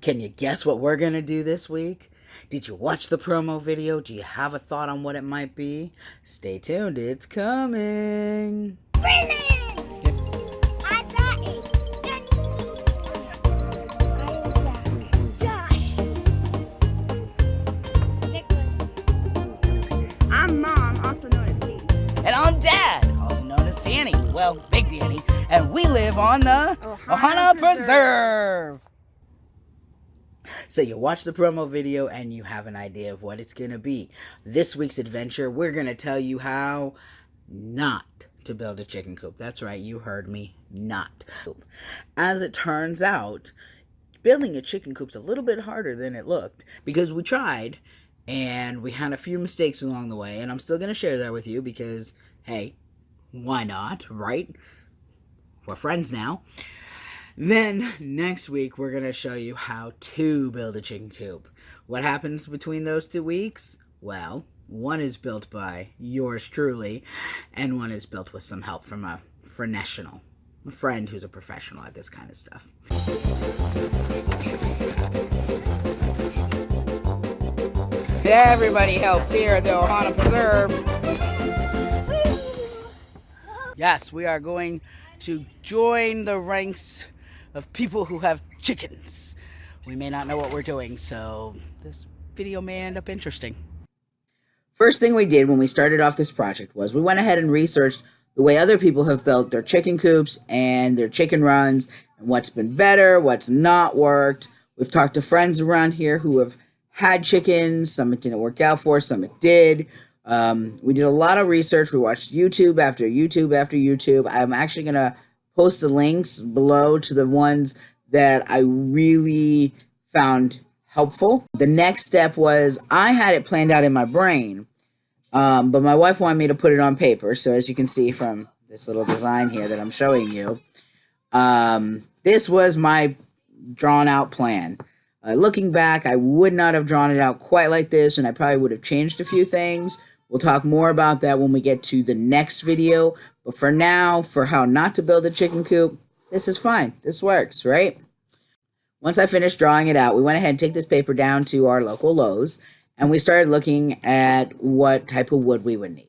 Can you guess what we're going to do this week? Did you watch the promo video? Do you have a thought on what it might be? Stay tuned, it's coming. I'm Mom, also known as Kate. And I'm Dad, also known as Danny. Well, Big Danny. And we live on the Ohana Preserve. So you watch the promo video and you have an idea of what it's going to be. This week's adventure, we're going to tell you how not to build a chicken coop. That's right, you heard me, not. As it turns out, building a chicken coop's a little bit harder than it looked because we tried and we had a few mistakes along the way, and I'm still going to share that with you because, hey, why not, right? We're friends now. Then, next week, we're going to show you how to build a chicken coop. What happens between those 2 weeks? Well, one is built by yours truly, and one is built with some help from a friend who's a professional at this kind of stuff. Everybody helps here at the Ohana Preserve. Yes, we are going to join the ranks of people who have chickens. We may not know what we're doing, so this video may end up interesting. First thing we did when we started off this project was we went ahead and researched the way other people have built their chicken coops and their chicken runs and what's been better, what's not worked. We've talked to friends around here who have had chickens. Some it didn't work out for, some it did. We did a lot of research. We watched YouTube after YouTube after YouTube. I'm actually going to post the links below to the ones that I really found helpful. The next step was I had it planned out in my brain, but my wife wanted me to put it on paper. So as you can see from this little design here that I'm showing you, this was my drawn out plan. Looking back, I would not have drawn it out quite like this, and I probably would have changed a few things. We'll talk more about that when we get to the next video. But for now, for how not to build a chicken coop, this is fine. This works, right? Once I finished drawing it out, we went ahead and take this paper down to our local Lowe's, and we started looking at what type of wood we would need.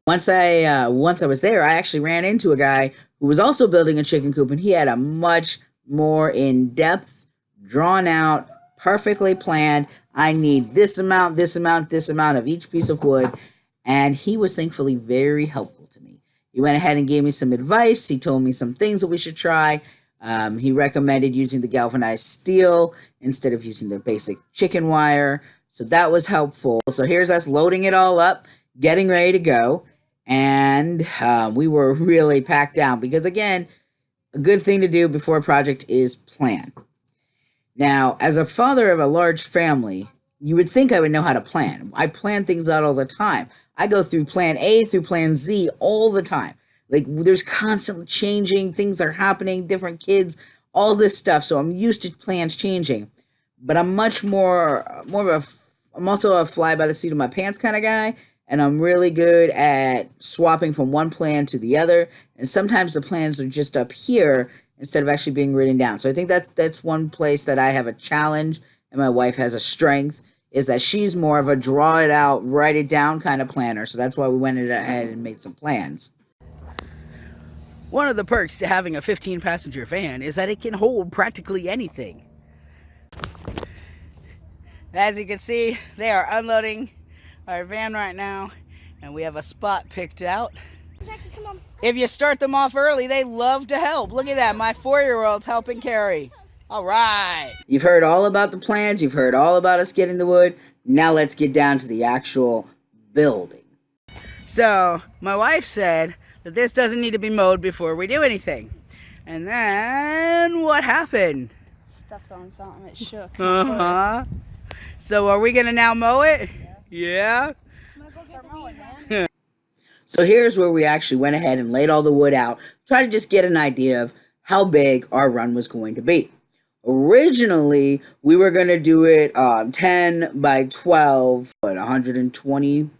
Once I was there, I actually ran into a guy who was also building a chicken coop, and he had a much more in-depth, drawn out, perfectly planned, I need this amount, this amount, this amount of each piece of wood. And he was thankfully very helpful to me. He went ahead and gave me some advice. He told me some things that we should try. He recommended using the galvanized steel instead of using the basic chicken wire. So that was helpful. So here's us loading it all up, getting ready to go. And we were really packed down because, again, a good thing to do before a project is plan. Now, as a father of a large family, you would think I would know how to plan. I plan things out all the time. I go through plan A through plan Z all the time. Like, there's constantly changing, things are happening, different kids, all this stuff. So I'm used to plans changing. But I'm much more of I'm also a fly by the seat of my pants kind of guy. And I'm really good at swapping from one plan to the other. And sometimes the plans are just up here instead of actually being written down. So I think that's one place that I have a challenge and my wife has a strength, is that she's more of a draw it out, write it down kind of planner. So that's why we went ahead and made some plans. One of the perks to having a 15-passenger van is that it can hold practically anything. As you can see, they are unloading our van right now, and we have a spot picked out. If you start them off early, they love to help. Look at that, my 4-year-old's helping carry. All right. You've heard all about the plans. You've heard all about us getting the wood. Now let's get down to the actual building. So my wife said that this doesn't need to be mowed before we do anything. And then what happened? Stepped on something, it shook. Uh-huh. So are we going to now mow it? Yeah? I'm gonna go start mowing, man. So here's where we actually went ahead and laid all the wood out. Try to just get an idea of how big our run was going to be. Originally, we were going to do it 10 by 12, but 120.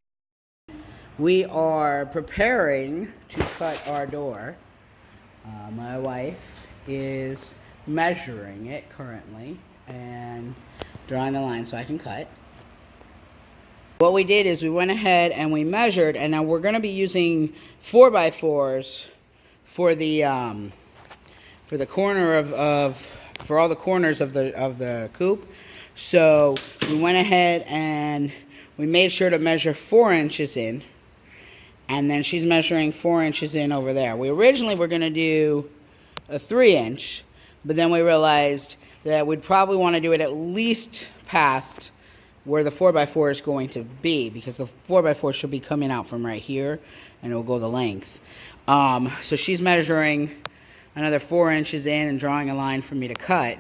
We are preparing to cut our door. My wife is measuring it currently. and drawing the line so I can cut. What we did is we went ahead and we measured, and now we're going to be using 4x4s for the corner for all the corners of the coop. So we went ahead and we made sure to measure 4 inches in, and then she's measuring 4 inches in over there. We originally were going to do a 3-inch, but then we realized that we'd probably want to do it at least past where the 4x4 is going to be, because the 4x4 should be coming out from right here, and it'll go the length. So she's measuring another 4 inches in and drawing a line for me to cut.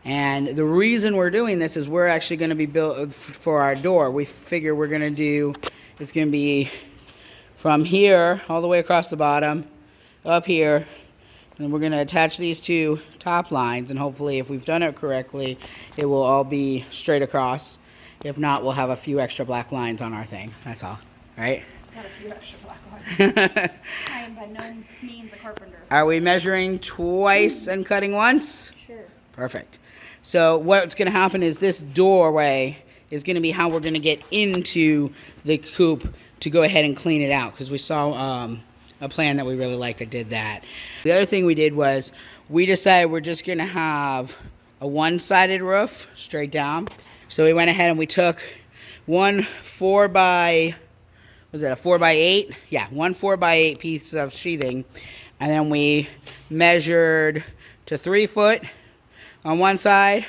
And the reason we're doing this is we're actually going to be built for our door. We figure we're going to do, it's going to be from here all the way across the bottom, up here, and we're going to attach these two top lines, and hopefully if we've done it correctly, it will all be straight across. If not, we'll have a few extra black lines on our thing. That's all, right? Got a few extra black lines. I am by no means a carpenter. Are we measuring twice and cutting once? Sure. Perfect. So what's going to happen is this doorway is going to be how we're going to get into the coop to go ahead and clean it out, because we saw a plan that we really liked that did that. The other thing we did was we decided we're just going to have a one-sided roof straight down. So we went ahead and we took one 4x8? Yeah, one 4x8 piece of sheathing, and then we measured to 3 foot on one side.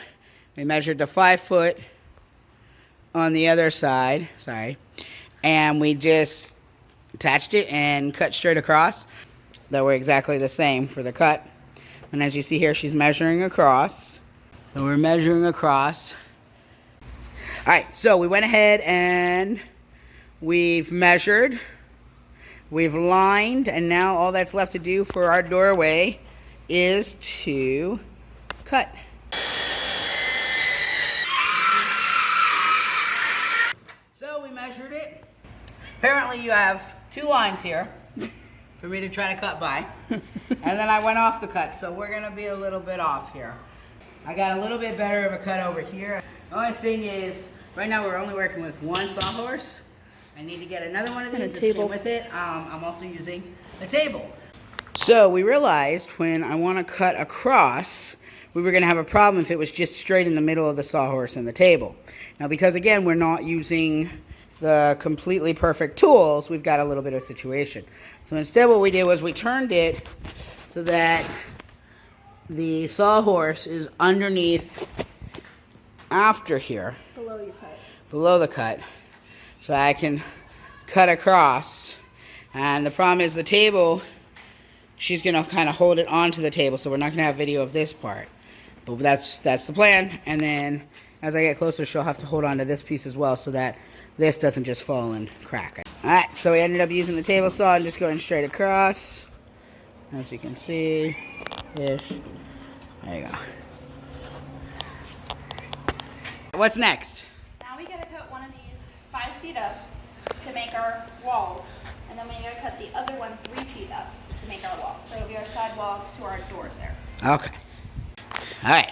We measured to 5 foot on the other side. Sorry. And we just attached it and cut straight across. That were exactly the same for the cut. And as you see here, she's measuring across. So we're measuring across. Alright, so we went ahead and we've measured, we've lined, and now all that's left to do for our doorway is to cut. So we measured it. Apparently you have 2 lines here for me to try to cut by. And then I went off the cut, so we're going to be a little bit off here. I got a little bit better of a cut over here. The only thing is, right now we're only working with one sawhorse. I need to get another one of these to came with it. I'm also using a table. So we realized when I want to cut across, we were going to have a problem if it was just straight in the middle of the sawhorse and the table. Now because again, we're not using the completely perfect tools, we've got a little bit of a situation. So instead what we did was we turned it so that the sawhorse is underneath after here. Below your cut. Below the cut. So I can cut across. And the problem is the table, she's going to kind of hold it onto the table, so we're not going to have video of this part. But that's the plan. And then as I get closer, she'll have to hold on to this piece as well so that this doesn't just fall and crack. Alright, so we ended up using the table saw and just going straight across. As you can see, there you go. What's next? Now we gotta cut one of these 5 feet up to make our walls. And then we gotta cut the other one 3 feet up to make our walls. So it'll be our side walls to our doors there. Okay. Alright.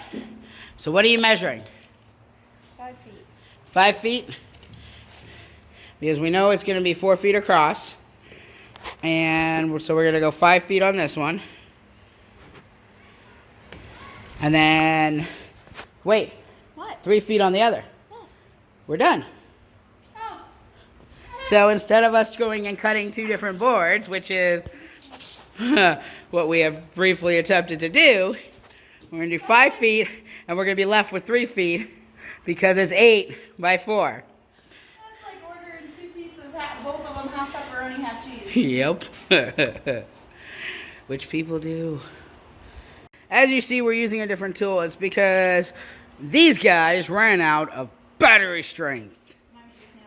So what are you measuring? 5 feet. 5 feet? Because we know it's going to be 4 feet across. And so we're going to go 5 feet on this one. And then, wait. What? 3 feet on the other. Yes. We're done. Oh. So instead of us going and cutting 2 different boards, which is what we have briefly attempted to do, we're going to do 5 feet, and we're going to be left with 3 feet because it's 8 by 4. That's like ordering 2 pizzas, both of them half pepperoni, half cheese. Yep. Which people do. As you see, we're using a different tool. It's because these guys ran out of battery strength. Sometimes you just need electric.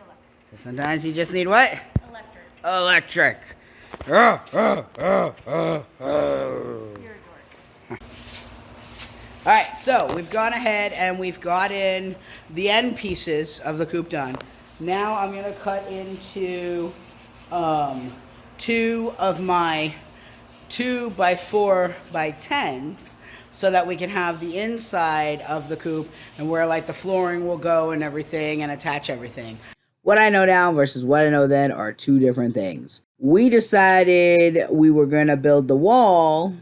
So sometimes you just need what? Electric. Electric. You're a dork. Alright, so we've gone ahead and we've gotten the end pieces of the coop done. Now I'm going to cut into 2 of my 2 by 4 by 10s so that we can have the inside of the coop and where like the flooring will go and everything and attach everything. What I know now versus what I know then are two different things. We decided we were going to build the wall,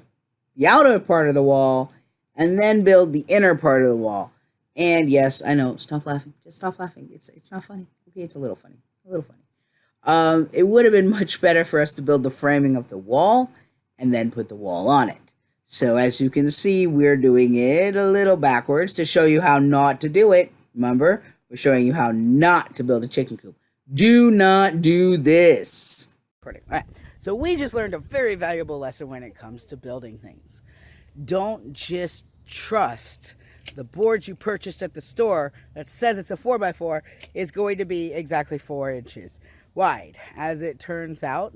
the outer part of the wall, and then build the inner part of the wall. And yes, I know, stop laughing. Just stop laughing. It's not funny. Okay, it's a little funny. A little funny. It would have been much better for us to build the framing of the wall and then put the wall on it. So as you can see, we're doing it a little backwards to show you how not to do it. Remember, we're showing you how not to build a chicken coop. Do not do this. All right. So we just learned a very valuable lesson when it comes to building things. Don't just trust the board you purchased at the store that says it's a 4x4 is going to be exactly 4 inches wide. As it turns out,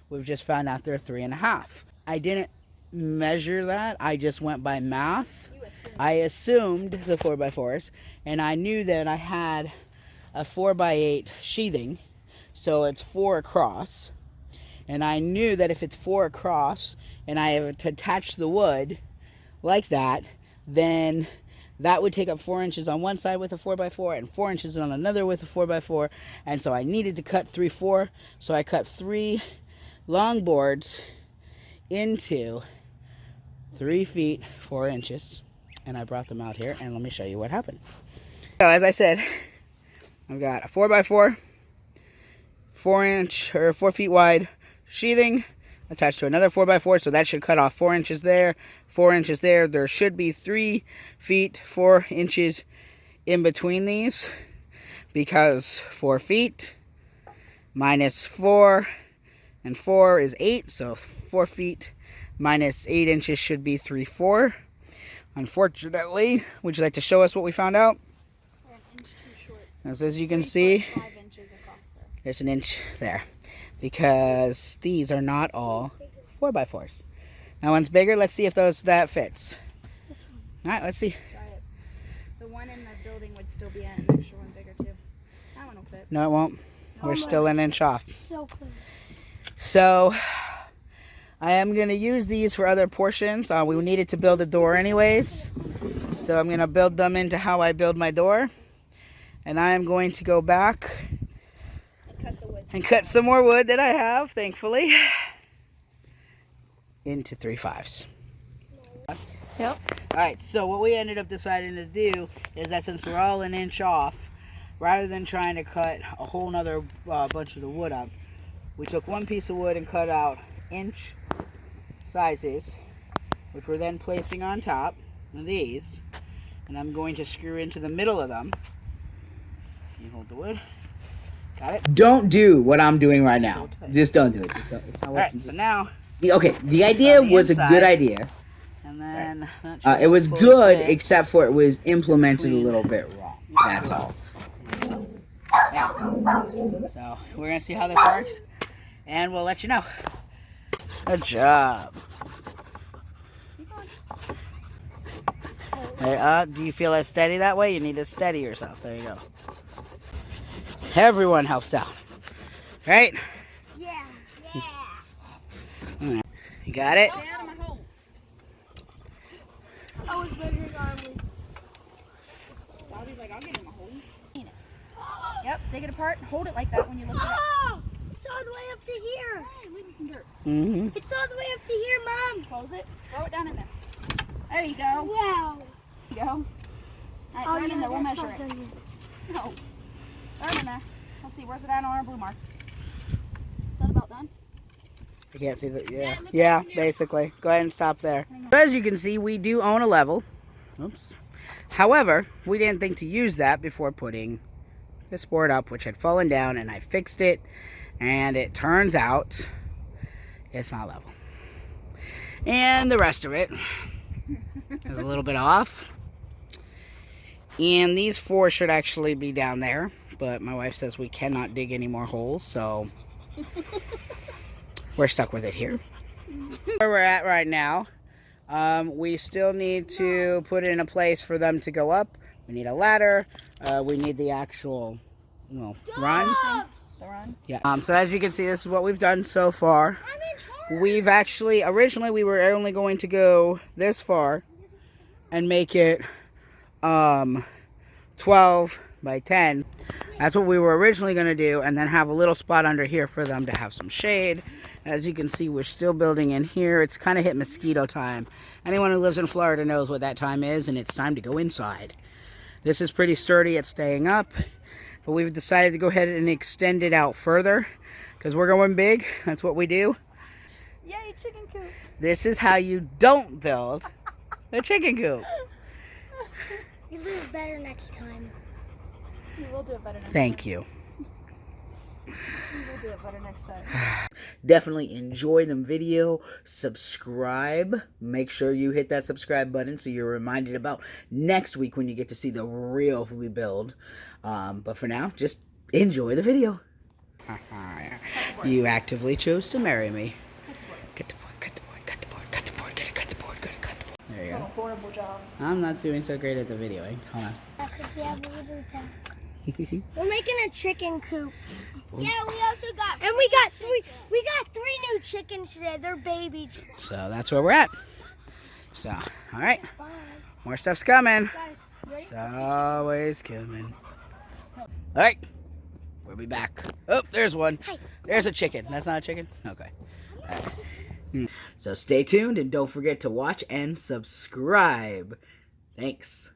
we've just found out they're 3.5. I didn't measure that. I just went by math. I assumed the 4x4s, and I knew that I had a 4x8 sheathing, so it's 4 across. And I knew that if it's 4 across and I have to attach the wood like that, then that would take up 4 inches on one side with a 4x4 and 4 inches on another with a 4x4. And so I needed to cut 3/4. So I cut 3 long boards into 3 feet 4 inches. And I brought them out here, and let me show you what happened. So as I said, I've got a 4x4, 4 feet wide sheathing attached to another 4x4, so that should cut off 4 inches there, 4 inches there. There should be 3 feet 4 inches in between these, because 4 feet minus 4 and 4 is 8, so 4 feet minus 8 inches should be 3/4. Unfortunately, would you like to show us what we found out? We're an inch too short. As you can see, 5 inches across there. there's an inch there, because these are not all 4x4s. That one's bigger. Let's see if that fits. This one. All right, let's see. Try it. The one in the building would still be an extra one bigger too. That one will fit. No, it won't. We're still an inch off. So close. So I am going to use these for other portions. We needed to build a door anyways, so I'm going to build them into how I build my door. And I am going to go back and cut some more wood that I have, thankfully, into 3/5. Yep. Alright, so what we ended up deciding to do is that since we're all an inch off, rather than trying to cut a whole nother bunch of the wood up, we took one piece of wood and cut out inch sizes, which we're then placing on top of these, and I'm going to screw into the middle of them. Can you hold the wood? Got it? Don't do what I'm doing right now. Just don't do it. Just don't. It's not working. Alright, so now... Okay, the idea was a good idea. And then... it was good, except for it was implemented a little bit wrong. That's all. So, yeah. So, we're going to see how this works, and we'll let you know. Good job. There, do you feel as steady that way? You need to steady yourself. There you go. Everyone helps out. Right? Yeah. Yeah. All right. You got it? Stay out of my hole. I was measuring armly. Bobby's like, I'll get in my hole. Yep, dig it apart. Hold it like that when you lift it up. Oh, it's all the way up to here. Hey, where's some dirt? Mm-hmm. It's all the way up to here, Mom. Close it. Throw it down in there. There you go. Wow. There you go. All right, throw it in there. We'll measure it. No. Throw it in there. Let's see. Where's it at on our blue mark? Is that about done? I can't see that. Yeah. Yeah, basically. Go ahead and stop there. As you can see, we do own a level. Oops. However, we didn't think to use that before putting this board up, which had fallen down, and I fixed it, and it turns out it's not level. And the rest of it is a little bit off. And these 4 should actually be down there, but my wife says we cannot dig any more holes, so we're stuck with it here. Where we're at right now, we still need to put in a place for them to go up. We need a ladder. We need the actual, run. The run? Yeah. So as you can see, this is what we've done so far. We've actually, originally we were only going to go this far, and make it 12 by 10. That's what we were originally going to do, and then have a little spot under here for them to have some shade. As you can see, we're still building in here. It's kind of hit mosquito time. Anyone who lives in Florida knows what that time is, and it's time to go inside. This is pretty sturdy at staying up, but we've decided to go ahead and extend it out further because we're going big. That's what we do. Yay, chicken coop. This is how you don't build a chicken coop. You do it better next time. We will do it better next time. Thank you. We will do it better next time. Definitely enjoy the video. Subscribe. Make sure you hit that subscribe button so you're reminded about next week when you get to see the real rebuild. But for now, just enjoy the video. You actively chose to marry me. Cut the board, cut the board, cut the board, cut the board, cut the board, cut the board. There you Done a go. horrible job. I'm not doing so great at the videoing. Hold on. Because we have a little town. We're making a chicken coop. Yeah, we also got. And we got three new chickens today. They're baby chickens. So that's where we're at. So, all right. Bye. More stuff's coming. Guys, ready? It's always coming. All right. We'll be back. Oh, there's one. Hi. There's a chicken. That's not a chicken? Okay. All right. So stay tuned and don't forget to watch and subscribe. Thanks.